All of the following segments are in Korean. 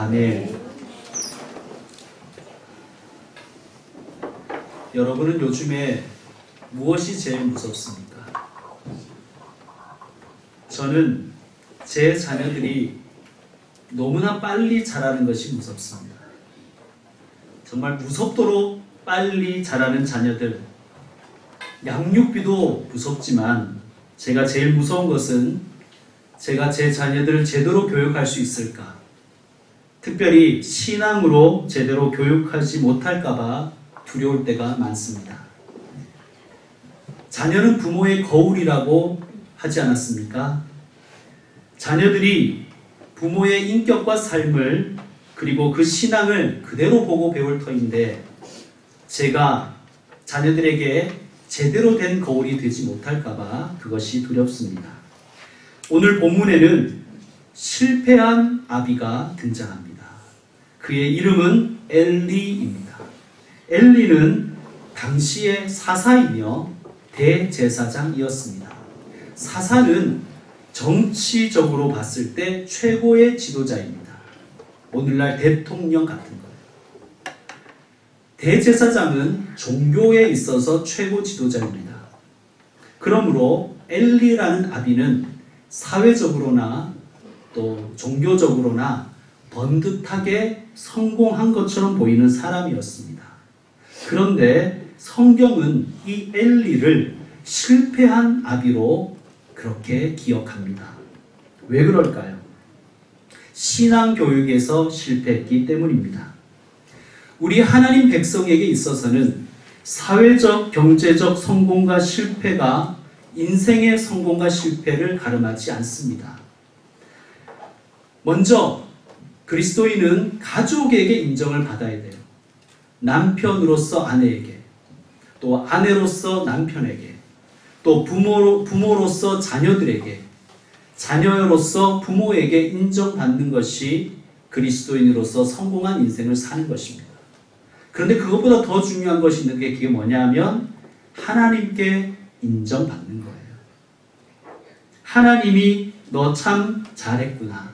아멘. 여러분은 요즘에 무엇이 제일 무섭습니까? 저는 제 자녀들이 너무나 빨리 자라는 것이 무섭습니다. 정말 무섭도록 빨리 자라는 자녀들, 양육비도 무섭지만 제가 제일 무서운 것은 제가 제 자녀들을 제대로 교육할 수 있을까? 특별히 신앙으로 제대로 교육하지 못할까봐 두려울 때가 많습니다. 자녀는 부모의 거울이라고 하지 않았습니까? 자녀들이 부모의 인격과 삶을 그리고 그 신앙을 그대로 보고 배울 터인데 제가 자녀들에게 제대로 된 거울이 되지 못할까봐 그것이 두렵습니다. 오늘 본문에는 실패한 아비가 등장합니다. 그의 이름은 엘리입니다. 엘리는 당시의 사사이며 대제사장이었습니다. 사사는 정치적으로 봤을 때 최고의 지도자입니다. 오늘날 대통령 같은 거예요. 대제사장은 종교에 있어서 최고 지도자입니다. 그러므로 엘리라는 아비는 사회적으로나 또 종교적으로나 번듯하게 성공한 것처럼 보이는 사람이었습니다. 그런데 성경은 이 엘리를 실패한 아비로 그렇게 기억합니다. 왜 그럴까요? 신앙교육에서 실패했기 때문입니다. 우리 하나님 백성에게 있어서는 사회적, 경제적 성공과 실패가 인생의 성공과 실패를 가름하지 않습니다. 먼저 그리스도인은 가족에게 인정을 받아야 돼요. 남편으로서 아내에게, 또 아내로서 남편에게, 또 부모로서 자녀들에게, 자녀로서 부모에게 인정받는 것이 그리스도인으로서 성공한 인생을 사는 것입니다. 그런데 그것보다 더 중요한 것이 있는 게 그게 뭐냐면 하나님께 인정받는 거예요. 하나님이 너 참 잘했구나,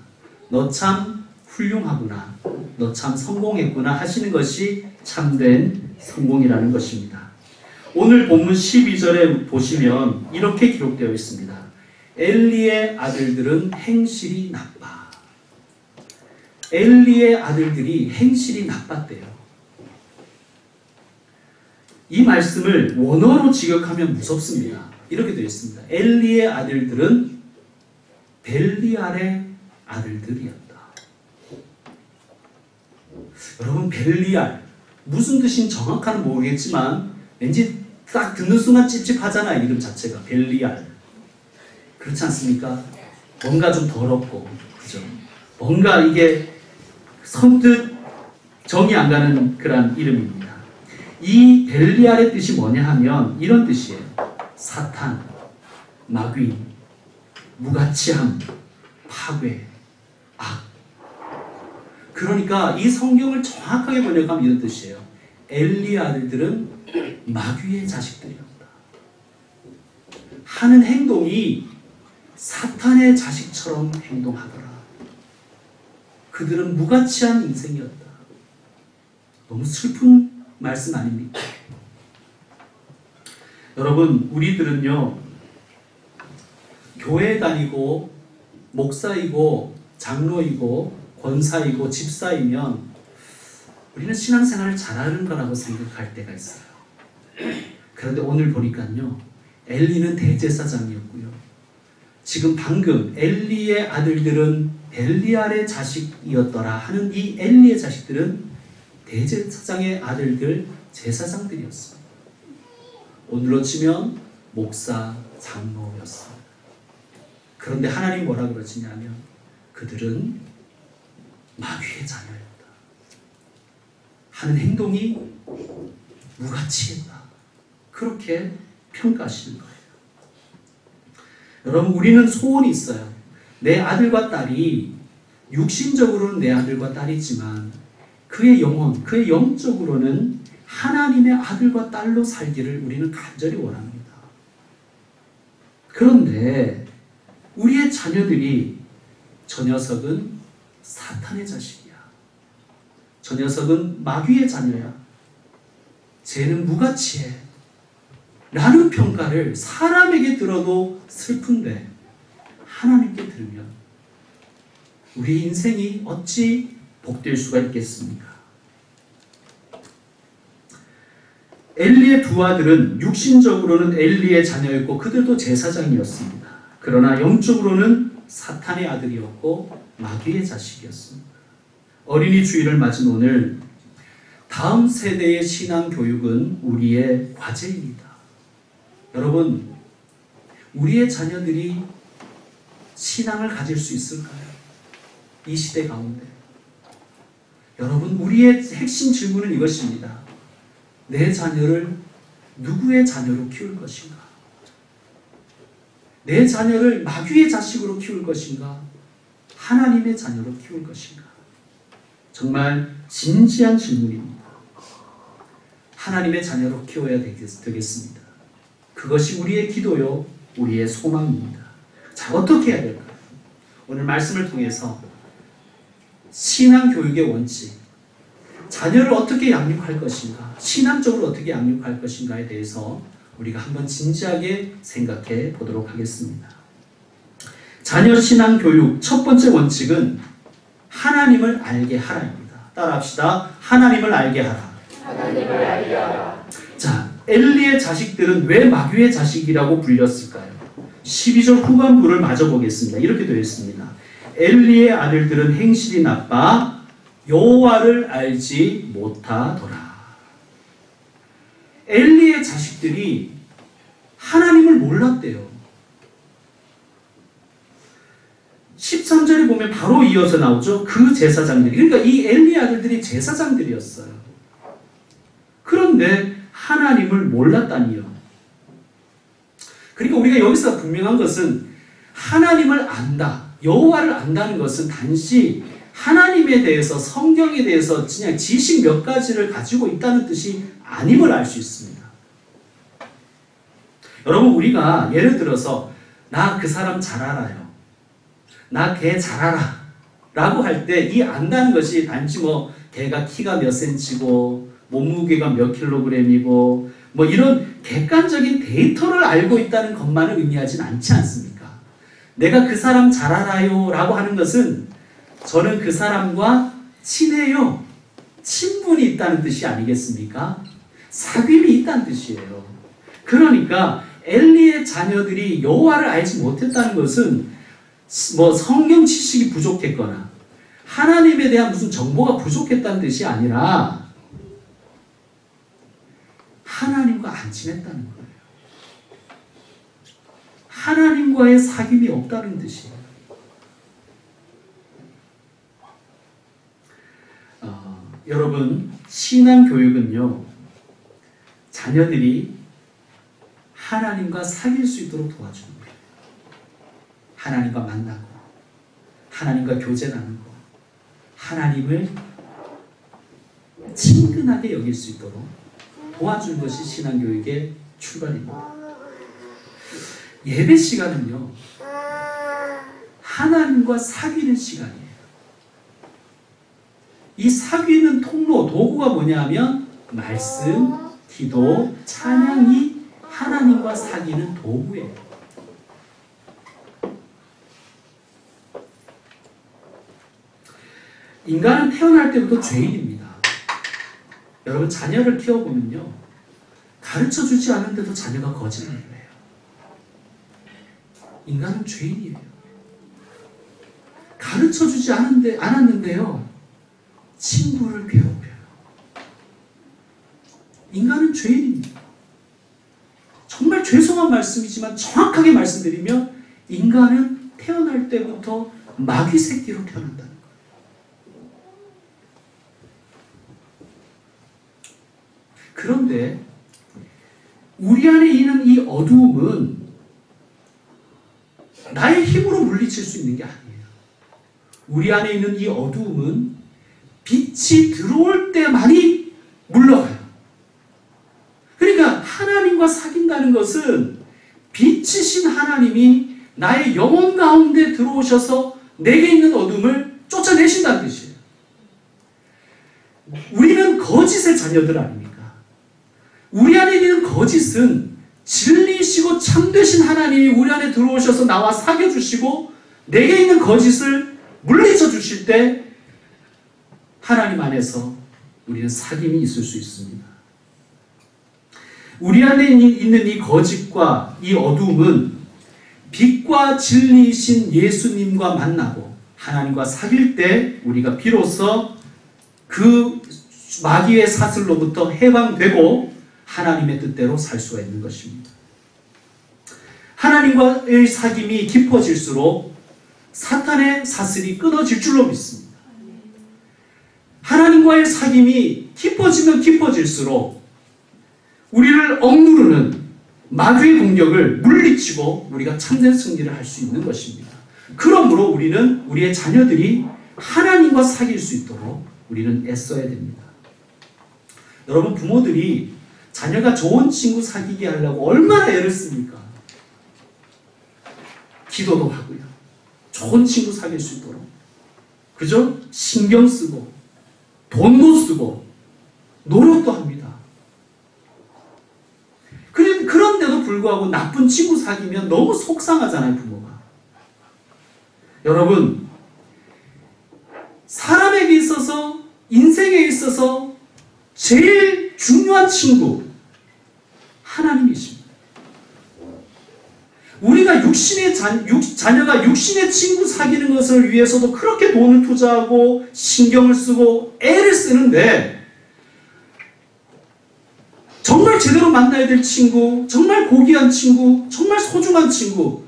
너 참 훌륭하구나, 너 참 성공했구나 하시는 것이 참된 성공이라는 것입니다. 오늘 본문 12절에 보시면 이렇게 기록되어 있습니다. 엘리의 아들들은 행실이 나빠. 엘리의 아들들이 행실이 나빴대요. 이 말씀을 원어로 직역하면 무섭습니다. 이렇게 되어 있습니다. 엘리의 아들들은 벨리알의 아들들이었다. 여러분, 벨리알 무슨 뜻인지 정확하는 모르겠지만 왠지 딱 듣는 순간 찝찝하잖아요. 이름 자체가 벨리알. 그렇지 않습니까? 뭔가 좀 더럽고, 그죠? 뭔가 이게 선뜻 정이 안 가는 그런 이름입니다. 이 벨리알의 뜻이 뭐냐 하면 이런 뜻이에요. 사탄, 마귀, 무가치함, 파괴, 악. 그러니까 이 성경을 정확하게 번역하면 이런 뜻이에요. 엘리의 아들들은 마귀의 자식들이었다. 하는 행동이 사탄의 자식처럼 행동하더라. 그들은 무가치한 인생이었다. 너무 슬픈 말씀 아닙니까? 여러분, 우리들은요, 교회 다니고 목사이고 장로이고 권사이고 집사이면 우리는 신앙생활을 잘하는 거라고 생각할 때가 있어요. 그런데 오늘 보니까요, 엘리는 대제사장이었고요. 지금 방금 엘리의 아들들은 벨리알의 자식이었더라 하는 이 엘리의 자식들은 대제사장의 아들들, 제사장들이었습니다. 오늘로 치면 목사, 장로였습니다. 그런데 하나님 뭐라 그러시냐면 그들은 마귀의 자녀였다. 하는 행동이 무가치했다. 그렇게 평가하시는 거예요. 여러분, 우리는 소원이 있어요. 내 아들과 딸이 육신적으로는 내 아들과 딸이지만 그의 영혼, 그의 영적으로는 하나님의 아들과 딸로 살기를 우리는 간절히 원합니다. 그런데 우리의 자녀들이 저 녀석은 사탄의 자식이야. 저 녀석은 마귀의 자녀야. 쟤는 무가치해. 라는 평가를 사람에게 들어도 슬픈데 하나님께 들으면 우리 인생이 어찌 복될 수가 있겠습니까? 엘리의 두 아들은 육신적으로는 엘리의 자녀였고 그들도 제사장이었습니다. 그러나 영적으로는 사탄의 아들이었고 마귀의 자식이었습니다. 어린이 주일을 맞은 오늘 다음 세대의 신앙 교육은 우리의 과제입니다. 여러분, 우리의 자녀들이 신앙을 가질 수 있을까요? 이 시대 가운데. 여러분, 우리의 핵심 질문은 이것입니다. 내 자녀를 누구의 자녀로 키울 것인가? 내 자녀를 마귀의 자식으로 키울 것인가? 하나님의 자녀로 키울 것인가? 정말 진지한 질문입니다. 하나님의 자녀로 키워야 되겠습니다. 그것이 우리의 기도요, 우리의 소망입니다. 자, 어떻게 해야 될까요? 오늘 말씀을 통해서 신앙교육의 원칙, 자녀를 어떻게 양육할 것인가, 신앙적으로 어떻게 양육할 것인가에 대해서 우리가 한번 진지하게 생각해 보도록 하겠습니다. 자녀 신앙 교육 첫 번째 원칙은 하나님을 알게 하라입니다. 따라합시다. 하나님을 알게 하라. 하나님을 알게 하라. 자, 엘리의 자식들은 왜 마귀의 자식이라고 불렸을까요? 12절 후반부를 마저 보겠습니다. 이렇게 되어 있습니다. 엘리의 아들들은 행실이 나빠 여호와를 알지 못하더라. 엘리의 자식들이 하나님을 몰랐대요. 13절에 보면 바로 이어서 나오죠. 그 제사장들이. 그러니까 이 엘리의 아들들이 제사장들이었어요. 그런데 하나님을 몰랐다니요. 그러니까 우리가 여기서 분명한 것은 하나님을 안다, 여호와를 안다는 것은 단지 하나님에 대해서, 성경에 대해서 그냥 지식 몇 가지를 가지고 있다는 뜻이 아님을 알 수 있습니다. 여러분, 우리가 예를 들어서 나 그 사람 잘 알아요, 나 걔 잘 알아 라고 할 때 이 안다는 것이 단지 뭐 걔가 키가 몇 센치고 몸무게가 몇 킬로그램이고 뭐 이런 객관적인 데이터를 알고 있다는 것만을 의미하진 않지 않습니까? 내가 그 사람 잘 알아요 라고 하는 것은 저는 그 사람과 친해요, 친분이 있다는 뜻이 아니겠습니까? 사귐이 있다는 뜻이에요. 그러니까 엘리의 자녀들이 여호와를 알지 못했다는 것은 뭐 성경 지식이 부족했거나 하나님에 대한 무슨 정보가 부족했다는 뜻이 아니라 하나님과 안 친했다는 거예요. 하나님과의 사귐이 없다는 뜻이에요. 여러분, 신앙교육은요, 자녀들이 하나님과 사귈 수 있도록 도와주는 거예요. 하나님과 만나고, 하나님과 교제 나누고, 하나님을 친근하게 여길 수 있도록 도와주는 것이 신앙교육의 출발입니다. 예배 시간은요, 하나님과 사귀는 시간이에요. 이 사귀는 통로, 도구가 뭐냐 하면 말씀, 기도, 찬양이 하나님과 사귀는 도구예요. 인간은 태어날 때부터 죄인입니다. 여러분, 자녀를 키워보면요, 가르쳐주지 않는데도 자녀가 거짓말을 해요. 인간은 죄인이에요. 가르쳐주지 않았는데요, 친구를 괴롭혀요. 인간은 죄인입니다. 정말 죄송한 말씀이지만 정확하게 말씀드리면 인간은 태어날 때부터 마귀 새끼로 태어난다는 거예요. 그런데 우리 안에 있는 이 어두움은 나의 힘으로 물리칠 수 있는 게 아니에요. 우리 안에 있는 이 어두움은 빛이 들어올 때만이 물러가요. 그러니까 하나님과 사귄다는 것은 빛이신 하나님이 나의 영혼 가운데 들어오셔서 내게 있는 어둠을 쫓아내신다는 뜻이에요. 우리는 거짓의 자녀들 아닙니까? 우리 안에 있는 거짓은 진리이시고 참되신 하나님이 우리 안에 들어오셔서 나와 사귀어주시고 내게 있는 거짓을 물리쳐 주실 때 하나님 안에서 우리는 사귐이 있을 수 있습니다. 우리 안에 있는 이 거짓과 이 어두움은 빛과 진리이신 예수님과 만나고 하나님과 사귈 때 우리가 비로소 그 마귀의 사슬로부터 해방되고 하나님의 뜻대로 살 수가 있는 것입니다. 하나님과의 사귐이 깊어질수록 사탄의 사슬이 끊어질 줄로 믿습니다. 하나님과의 사귐이 깊어지면 깊어질수록 우리를 억누르는 마귀의 공격을 물리치고 우리가 참된 승리를 할 수 있는 것입니다. 그러므로 우리는 우리의 자녀들이 하나님과 사귈 수 있도록 우리는 애써야 됩니다. 여러분, 부모들이 자녀가 좋은 친구 사귀게 하려고 얼마나 애를 씁니까? 기도도 하고요. 좋은 친구 사귈 수 있도록. 그죠? 신경 쓰고 돈도 쓰고 노력도 합니다. 그런데도 불구하고 나쁜 친구 사귀면 너무 속상하잖아요, 부모가. 여러분, 사람에게 있어서, 인생에 있어서 제일 중요한 친구, 하나님이십니다. 우리가 자녀가 육신의 친구 사귀는 것을 위해서도 그렇게 돈을 투자하고 신경을 쓰고 애를 쓰는데 정말 제대로 만나야 될 친구, 정말 고귀한 친구, 정말 소중한 친구,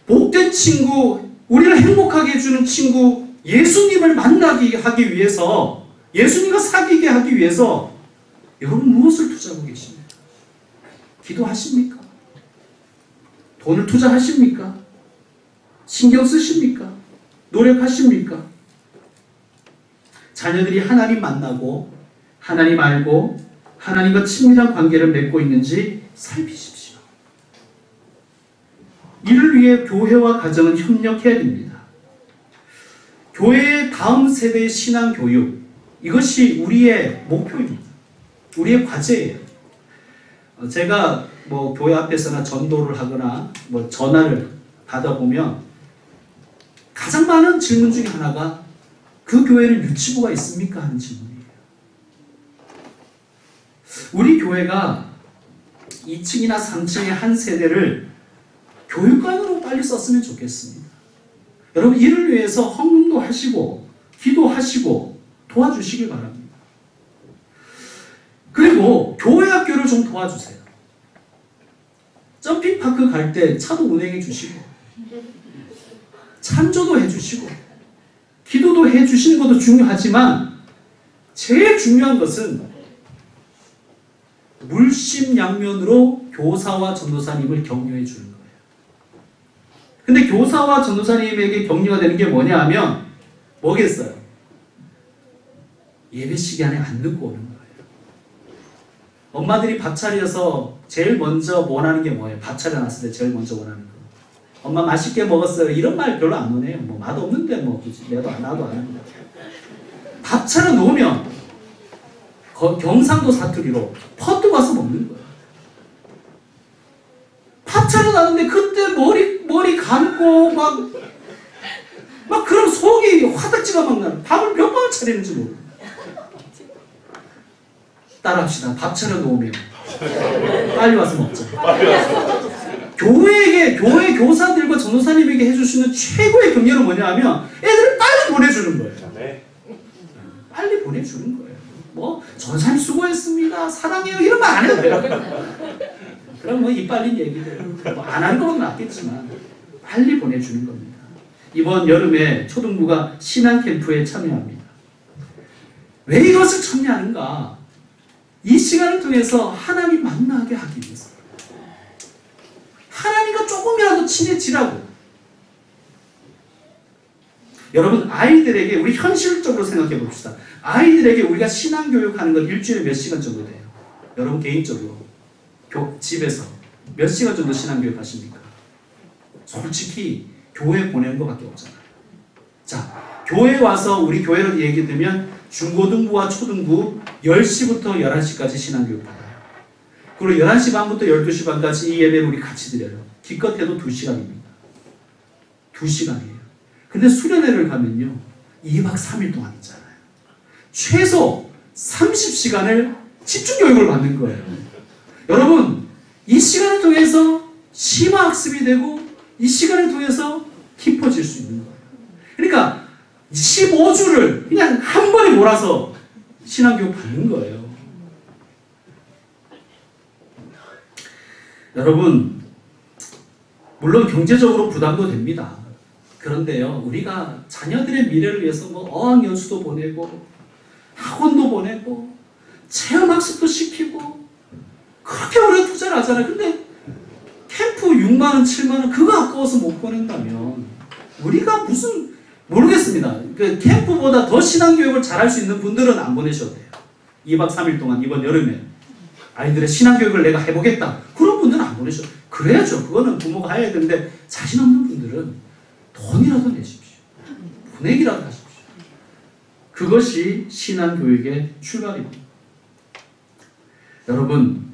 복된 친구, 우리를 행복하게 해주는 친구, 예수님을 만나게 하기 위해서, 예수님과 사귀게 하기 위해서 여러분 무엇을 투자하고 계십니까? 기도하십니까? 돈을 투자하십니까? 신경 쓰십니까? 노력하십니까? 자녀들이 하나님 만나고 하나님 알고 하나님과 친밀한 관계를 맺고 있는지 살피십시오. 이를 위해 교회와 가정은 협력해야 됩니다. 교회의 다음 세대의 신앙 교육, 이것이 우리의 목표입니다. 우리의 과제예요. 제가 교회 앞에서나 전도를 하거나 전화를 받아보면 가장 많은 질문 중에 하나가 그 교회는 유치부가 있습니까? 하는 질문이에요. 우리 교회가 2층이나 3층의 한 세대를 교육관으로 빨리 썼으면 좋겠습니다. 여러분, 이를 위해서 헌금도 하시고 기도하시고 도와주시길 바랍니다. 그리고 교회 학교를 좀 도와주세요. 점핑파크 갈 때 차도 운행해 주시고 찬조도 해주시고 기도도 해주시는 것도 중요하지만 제일 중요한 것은 물심양면으로 교사와 전도사님을 격려해 주는 거예요. 근데 교사와 전도사님에게 격려가 되는 게 뭐냐 하면 뭐겠어요? 예배 시간에 안 듣고 오는 거예요. 엄마들이 밥 차려서 제일 먼저 원하는 게 뭐예요? 밥 차려놨을 때 제일 먼저 원하는 거. 엄마 맛있게 먹었어요. 이런 말 별로 안 오네요. 맛없는데 굳이 나도 안 합니다. 밥 차려놓으면 경상도 사투리로 퍼뜨 가서 먹는 거예요. 밥 차려놨는데 그때 머리 감고 막 그런 속이 화딱지가 막 나는 밥을 몇 번을 차리는지 모르고. 따라합시다. 밥 차려놓으면 빨리 와서 먹자. 교회 교사들과 전도사님에게 해주시는 최고의 격려는 뭐냐 하면 애들을 빨리 보내주는 거예요. 빨리 보내주는 거예요. 전사님 수고했습니다. 사랑해요. 이런 말 안 해도 돼요. 그럼 입 빨린 얘기들. 안 하는 것보다 낫겠지만 빨리 보내주는 겁니다. 이번 여름에 초등부가 신앙 캠프에 참여합니다. 왜 이것을 참여하는가? 이 시간을 통해서 하나님 만나게 하기 위해서. 하나님과 조금이라도 친해지라고. 여러분, 아이들에게 우리 현실적으로 생각해 봅시다. 아이들에게 우리가 신앙교육하는 건 일주일에 몇 시간 정도 돼요? 여러분 개인적으로 집에서 몇 시간 정도 신앙교육 하십니까? 솔직히 교회 보내는 것밖에 없잖아요. 자, 교회 와서 우리 교회로 얘기 들면 중고등부와 초등부 10시부터 11시까지 신앙교육 받아요. 그리고 11시 반부터 12시 반까지 이 예배를 우리 같이 드려요. 기껏해도 2시간입니다. 2시간이에요. 근데 수련회를 가면요. 2박 3일 동안 있잖아요. 최소 30시간을 집중교육을 받는 거예요. 여러분, 이 시간을 통해서 심화학습이 되고 이 시간을 통해서 깊어질 수 있는 거예요. 그러니까 15주를 그냥 한 번에 몰아서 신앙교육 받는 거예요. 여러분, 물론 경제적으로 부담도 됩니다. 그런데요, 우리가 자녀들의 미래를 위해서 뭐 어학연수도 보내고 학원도 보내고 체험학습도 시키고 그렇게 우리가 투자를 하잖아요. 근데 캠프 6만원, 7만원 그거 아까워서 못 보낸다면 우리가 무슨 모르겠습니다. 그 캠프보다 더 신앙교육을 잘할 수 있는 분들은 안 보내셔도 돼요. 2박 3일 동안 이번 여름에 아이들의 신앙교육을 내가 해보겠다. 그런 분들은 안 보내셔도 돼요. 그래야죠. 그거는 부모가 해야 되는데 자신 없는 분들은 돈이라도 내십시오. 보내기라도 하십시오. 그것이 신앙교육의 출발입니다. 여러분,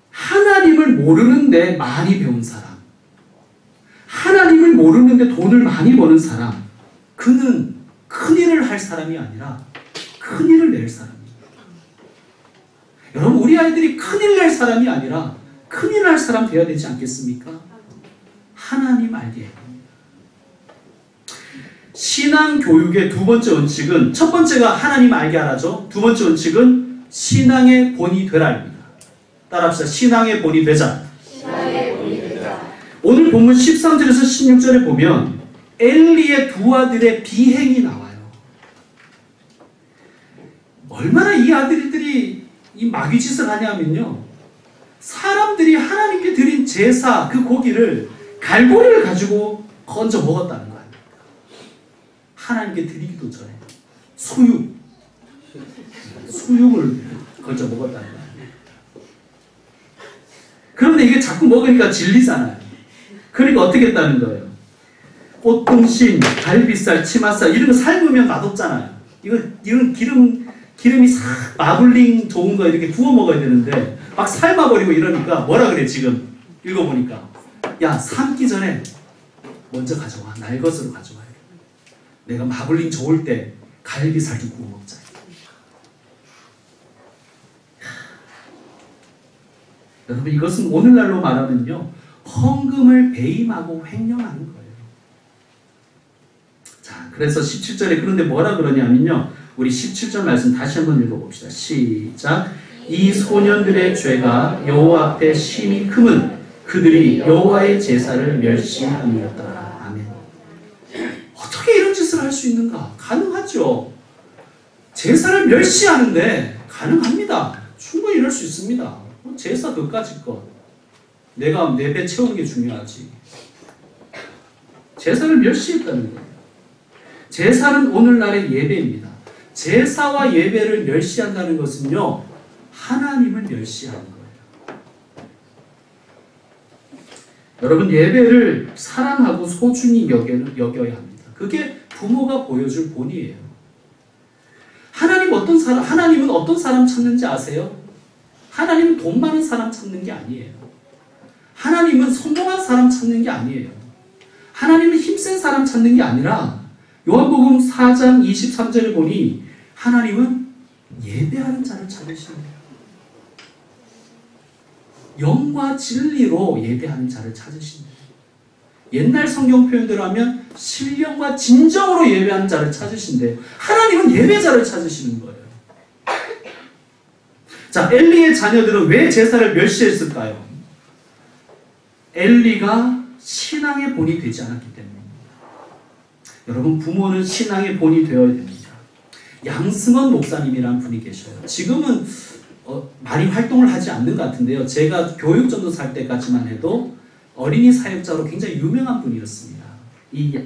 하나님을 모르는데 많이 배운 사람, 하나님을 모르는데 돈을 많이 버는 사람, 그는 큰일을 할 사람이 아니라 큰일을 낼 사람입니다. 여러분, 우리 아이들이 큰일 낼 사람이 아니라 큰일 할 사람 되어야 되지 않겠습니까? 하나님 알게. 신앙교육의 두 번째 원칙은, 첫 번째가 하나님 알게 하라죠. 두 번째 원칙은 신앙의 본이 되라입니다. 따라합시다. 신앙의 본이 되자. 신앙의 본이 되자. 오늘 본문 13절에서 16절에 보면 엘리의 두 아들의 비행이 나와요. 얼마나 이 아들들이 이 마귀짓을 하냐면요, 사람들이 하나님께 드린 제사 그 고기를 갈고리를 가지고 건져 먹었다는 거예요. 하나님께 드리기도 전에 수육을 건져 먹었다는 거예요. 그런데 이게 자꾸 먹으니까 질리잖아요. 그러니까 어떻게 했다는 거예요? 꽃등심, 갈비살, 치맛살 이런 거 삶으면 맛없잖아요. 이건 기름이 싹 마블링 좋은 거 이렇게 구워 먹어야 되는데 막 삶아버리고 이러니까 뭐라 그래 지금 읽어보니까, 야, 삶기 전에 먼저 가져와. 날 것으로 가져와야 돼. 내가 마블링 좋을 때 갈비살 좀 구워 먹자. 여러분, 이것은 오늘날로 말하면요, 헌금을 배임하고 횡령하는 거예요. 자, 그래서 17절에 그런데 뭐라 그러냐면요, 우리 17절 말씀 다시 한번 읽어봅시다. 시작. 이 소년들의 죄가 여호와 앞에 심히 크면 그들이 여호와의 제사를 멸시함이었더라. 아멘. 어떻게 이런 짓을 할 수 있는가? 가능하죠. 제사를 멸시하는데 가능합니다. 충분히 이럴 수 있습니다. 제사 그까짓 것, 내가 내 배 채우는 게 중요하지. 제사를 멸시했다는 거예요. 제사는 오늘날의 예배입니다. 제사와 예배를 멸시한다는 것은요, 하나님을 멸시하는 거예요. 여러분, 예배를 사랑하고 소중히 여겨야 합니다. 그게 부모가 보여줄 본이에요. 하나님은 어떤 사람 찾는지 아세요? 하나님은 돈 많은 사람 찾는 게 아니에요. 하나님은 성공한 사람 찾는 게 아니에요. 하나님은 힘센 사람 찾는 게 아니라 요한복음 4장 23절에 보니 하나님은 예배하는 자를 찾으시네요. 영과 진리로 예배하는 자를 찾으신대요. 옛날 성경 표현대로 하면 신령과 진정으로 예배하는 자를 찾으신대요. 하나님은 예배자를 찾으시는 거예요. 자, 엘리의 자녀들은 왜 제사를 멸시했을까요? 엘리가 신앙의 본이 되지 않았기 때문입니다. 여러분, 부모는 신앙의 본이 되어야 됩니다. 양승헌 목사님이라는 분이 계셔요. 지금은 많이 활동을 하지 않는 것 같은데요. 제가 교육전도사 할 때까지만 해도 어린이 사역자로 굉장히 유명한 분이었습니다. 이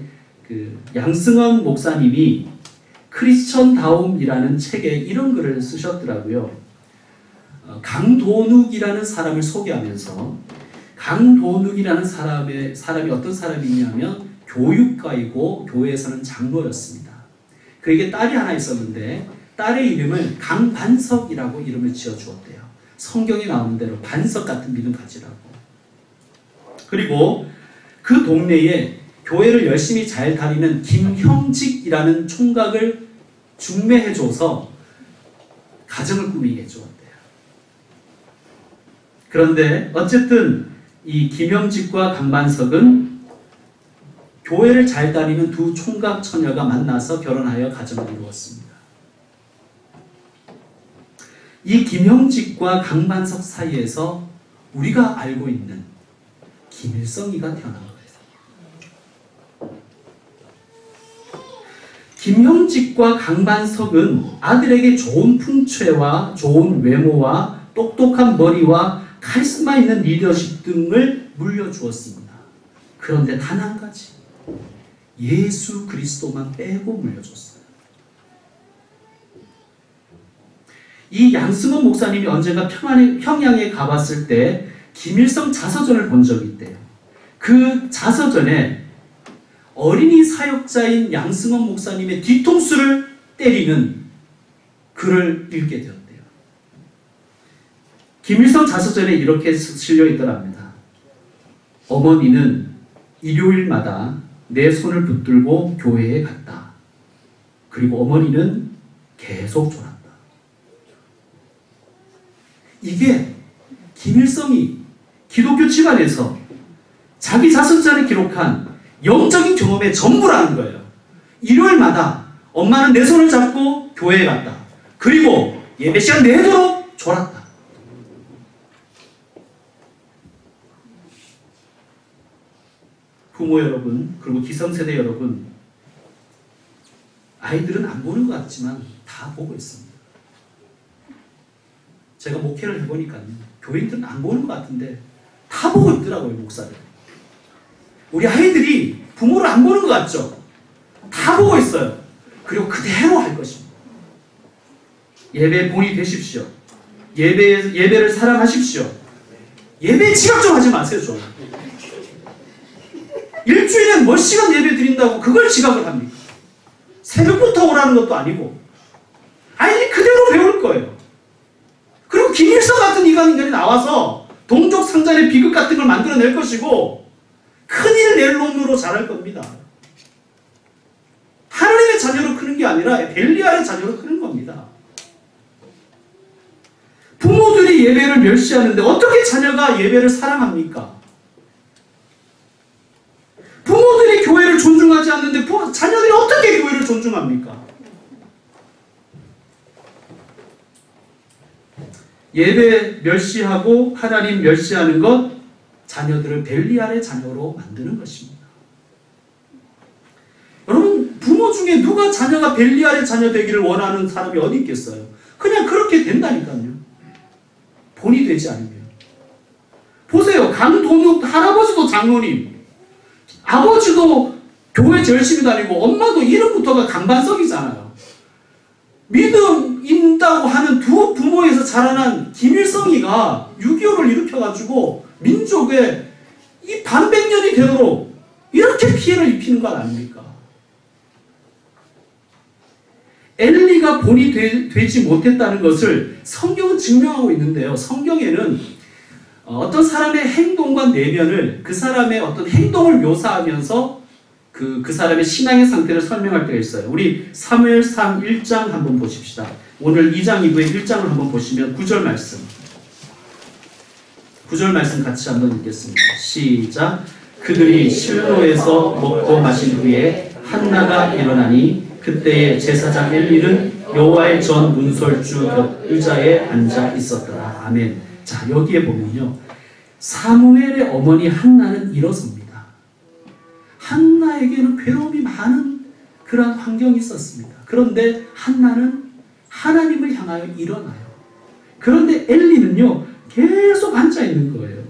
양승헌 목사님이 크리스천다움이라는 책에 이런 글을 쓰셨더라고요. 강도눅이라는 사람을 소개하면서, 강도눅이라는 사람이 어떤 사람이냐면 교육가이고 교회에서는 장로였습니다. 그에게 딸이 하나 있었는데 딸의 이름을 강반석이라고 이름을 지어주었대요. 성경에 나오는 대로 반석 같은 믿음 가지라고. 그리고 그 동네에 교회를 열심히 잘 다니는 김형직이라는 총각을 중매해줘서 가정을 꾸미게 해주었대요. 그런데 어쨌든 이 김형직과 강반석은 교회를 잘 다니는 두 총각 처녀가 만나서 결혼하여 가정을 이루었습니다. 이 김형직과 강반석 사이에서 우리가 알고 있는 김일성이가 태어난 거예요. 김형직과 강반석은 아들에게 좋은 풍채와 좋은 외모와 똑똑한 머리와 카리스마 있는 리더십 등을 물려주었습니다. 그런데 단 한 가지, 예수 그리스도만 빼고 물려줬어요. 이 양승원 목사님이 언젠가 평양에 가봤을 때 김일성 자서전을 본 적이 있대요. 그 자서전에 어린이 사역자인 양승원 목사님의 뒤통수를 때리는 글을 읽게 되었대요. 김일성 자서전에 이렇게 실려 있더랍니다. 어머니는 일요일마다 내 손을 붙들고 교회에 갔다. 그리고 어머니는 계속 졸았다. 이게 김일성이 기독교 집안에서 자기 자서전에 기록한 영적인 경험의 전부라는 거예요. 일요일마다 엄마는 내 손을 잡고 교회에 갔다. 그리고 예배 시간 내도록 졸았다. 부모 여러분, 그리고 기성세대 여러분, 아이들은 안 보는 것 같지만 다 보고 있습니다. 제가 목회를 해보니까요, 교인들은 안 보는 것 같은데 다 보고 있더라고요, 목사들. 우리 아이들이 부모를 안 보는 것 같죠? 다 보고 있어요. 그리고 그대로 할 것입니다. 예배에 본이 되십시오. 예배를 사랑하십시오. 예배에 지각 좀 하지 마세요, 좀. 일주일에 몇 시간 예배 드린다고 그걸 지각을 합니까? 새벽부터 오라는 것도 아니고. 아이들이 그대로 배울 거예요. 그리고 김일성 같은 인간이 나와서 동족 상잔의 비극 같은 걸 만들어낼 것이고 큰일 낼 놈으로 자랄 겁니다. 하나님의 자녀로 크는 게 아니라 벨리알의 자녀로 크는 겁니다. 부모들이 예배를 멸시하는데 어떻게 자녀가 예배를 사랑합니까? 부모들이 교회를 존중하지 않는데 자녀들이 어떻게 교회를 존중합니까? 예배 멸시하고 하나님 멸시하는 것, 자녀들을 벨리알의 자녀로 만드는 것입니다. 여러분, 부모 중에 누가 자녀가 벨리알의 자녀 되기를 원하는 사람이 어디 있겠어요? 그냥 그렇게 된다니까요. 본이 되지 않으면. 보세요. 강동욱 할아버지도 장로님, 아버지도 교회 열심히 다니고 엄마도 이름부터가 강반석이잖아요. 믿음 있다고 하는 두 부모에서 자라난 김일성이가 6.25를 일으켜가지고 민족에 이 반백년이 되도록 이렇게 피해를 입히는 것 아닙니까? 엘리가 본이 되지 못했다는 것을 성경은 증명하고 있는데요. 성경에는 어떤 사람의 행동과 내면을 그 사람의 어떤 행동을 묘사하면서 그 사람의 신앙의 상태를 설명할 때가 있어요. 우리 사무엘상 1장 한번 보십시다. 오늘 2장 이후에 1장을 한번 보시면 9절 말씀. 9절 말씀 같이 한번 읽겠습니다. 시작. 그들이 실로에서 먹고 마신 후에 한나가 일어나니 그때에 제사장 엘리는 여호와의 전 문설주 곁 의자에 앉아 있었더라. 아멘. 자, 여기에 보면요, 사무엘의 어머니 한나는 일어섭니다. 한나에게는 괴로움이 많은 그런 환경이 있었습니다. 그런데 한나는 하나님을 향하여 일어나요. 그런데 엘리는요, 계속 앉아있는 거예요.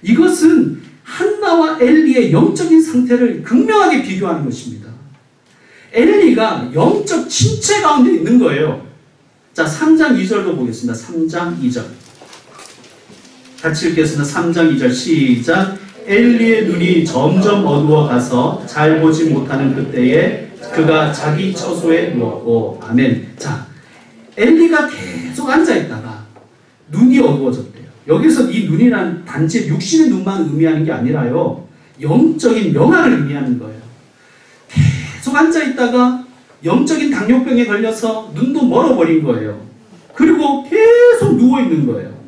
이것은 한나와 엘리의 영적인 상태를 극명하게 비교하는 것입니다. 엘리가 영적 침체 가운데 있는 거예요. 자, 3장 2절도 보겠습니다. 3장 2절. 같이 읽겠습니다. 3장 2절 시작. 엘리의 눈이 점점 어두워 가서 잘 보지 못하는 그때에 그가 자기 처소에 누웠고. 아멘. 자, 엘리가 계속 앉아있다가 눈이 어두워졌대요. 여기서 이 눈이란 단지 육신의 눈만 의미하는 게 아니라요, 영적인 명화를 의미하는 거예요. 계속 앉아있다가 영적인 당뇨병에 걸려서 눈도 멀어버린 거예요. 그리고 계속 누워있는 거예요.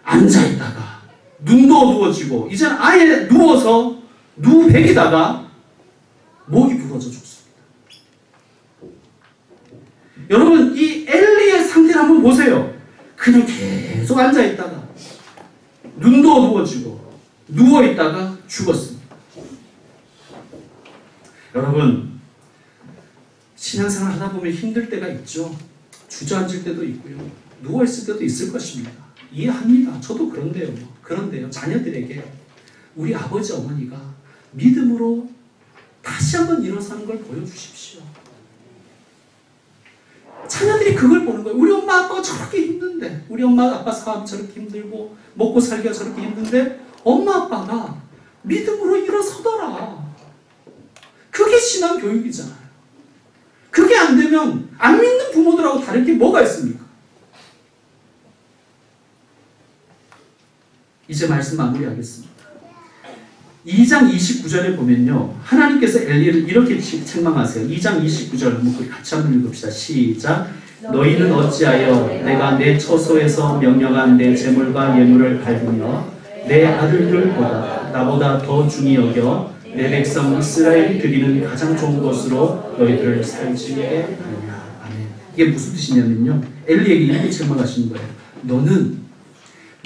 앉아있다가 눈도 어두워지고 이제는 아예 누워서 누백이다가 목이 부러져 죽습니다. 여러분, 이 엘리의 상태를 한번 보세요. 그냥 계속 앉아있다가 눈도 어두워지고 누워있다가 죽었습니다. 여러분, 신앙생활 하다 보면 힘들 때가 있죠. 주저앉을 때도 있고요. 누워있을 때도 있을 것입니다. 이해합니다. 저도 그런데요. 그런데요, 자녀들에게 우리 아버지 어머니가 믿음으로 다시 한번 일어서는 걸 보여주십시오. 자녀들이 그걸 보는 거예요. 우리 엄마 아빠가 저렇게 힘든데, 우리 엄마 아빠 사업이 저렇게 힘들고 먹고 살기가 저렇게 힘든데 엄마 아빠가 믿음으로 일어서더라. 그게 신앙 교육이잖아요. 그게 안 되면 안 믿는 부모들하고 다른 게 뭐가 있습니까? 이제 말씀 마무리하겠습니다. 2장 29절에 보면요, 하나님께서 엘리를 이렇게 책망하세요. 2장 29절 한번 같이 한번 읽읍시다. 시작. 너희는 어찌하여 내가 내 처소에서 명령한 내 재물과 예물을 밟으며 내 아들들보다 나보다 더 중히 여겨 내 백성 이스라엘이 드리는 가장 좋은 것으로 너희들을 살찌게 하느냐. 아멘. 이게 무슨 뜻이냐면요, 엘리에게 이렇게 책망하시는 거예요. 너는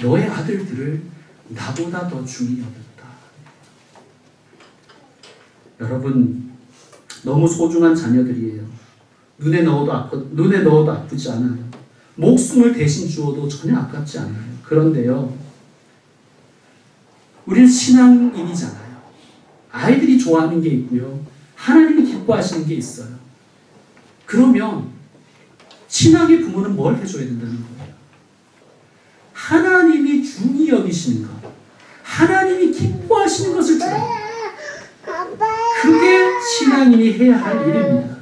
너의 아들들을 나보다 더 중히 여겼다. 여러분, 너무 소중한 자녀들이에요. 눈에 넣어도 아프지 않아요. 목숨을 대신 주어도 전혀 아깝지 않아요. 그런데요, 우리는 신앙인이잖아요. 아이들이 좋아하는 게 있고요, 하나님이 기뻐하시는 게 있어요. 그러면 신앙의 부모는 뭘 해줘야 된다는 거예요? 하나님이 중히 여기시는 것, 하나님이 기뻐하시는 것을 줘야 돼요. 그게 신앙인이 해야 할 일입니다.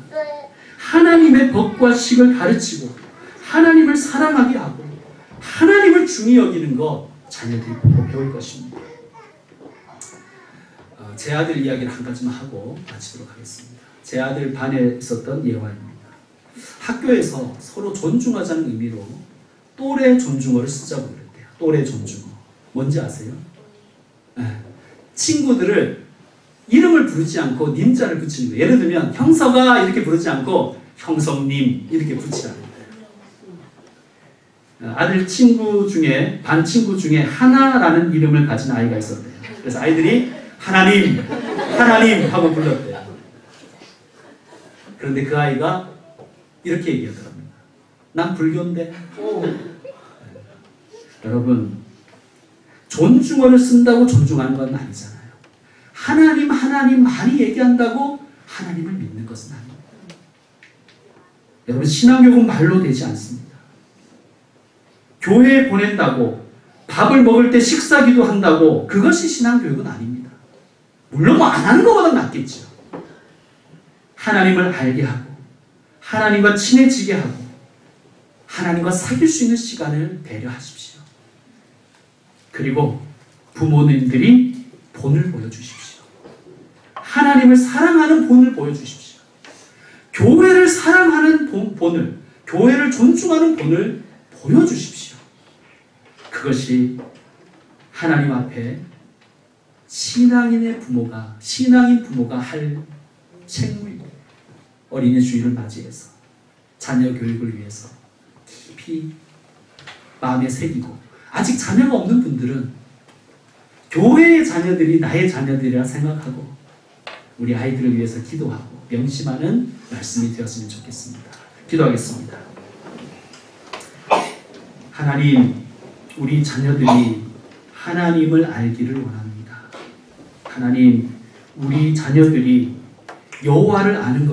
하나님의 법과 식을 가르치고 하나님을 사랑하게 하고 하나님을 중히 여기는 것, 자녀들이 보고 배울 것입니다. 제 아들 이야기를 한 가지만 하고 마치도록 하겠습니다. 제 아들 반에 있었던 예화입니다. 학교에서 서로 존중하자는 의미로 또래 존중어를 쓰자고 그랬대요. 또래 존중어. 뭔지 아세요? 친구들을 이름을 부르지 않고 님자를 붙이는 거예요. 예를 들면 형서가 이렇게 부르지 않고 형성님 이렇게 붙이라는 거예요. 아들 친구 중에, 반 친구 중에 하나라는 이름을 가진 아이가 있었대요. 그래서 아이들이 하나님, 하나님 하고 불렀대요. 그런데 그 아이가 이렇게 얘기하더랍니다. 난 불교인데. 여러분, 존중어를 쓴다고 존중하는 건 아니잖아요. 하나님, 하나님 많이 얘기한다고 하나님을 믿는 것은 아닙니다. 여러분, 신앙교육은 말로 되지 않습니다. 교회에 보낸다고, 밥을 먹을 때 식사기도 한다고 그것이 신앙교육은 아닙니다. 물론 뭐 안 하는 것보다 낫겠죠. 하나님을 알게 하고 하나님과 친해지게 하고 하나님과 사귈 수 있는 시간을 배려하십시오. 그리고 부모님들이 본을 보여주십시오. 하나님을 사랑하는 본을 보여주십시오. 교회를 사랑하는 본을, 교회를 존중하는 본을 보여주십시오. 그것이 하나님 앞에 신앙인 부모가 할 책무입니다. 어린이 주일을 맞이해서 자녀 교육을 위해서 깊이 마음에 새기고, 아직 자녀가 없는 분들은 교회의 자녀들이 나의 자녀들이라 생각하고 우리 아이들을 위해서 기도하고 명심하는 말씀이 되었으면 좋겠습니다. 기도하겠습니다. 하나님, 우리 자녀들이 하나님을 알기를 원합니다. 하나님, 우리 자녀들이 여호와를 아는 것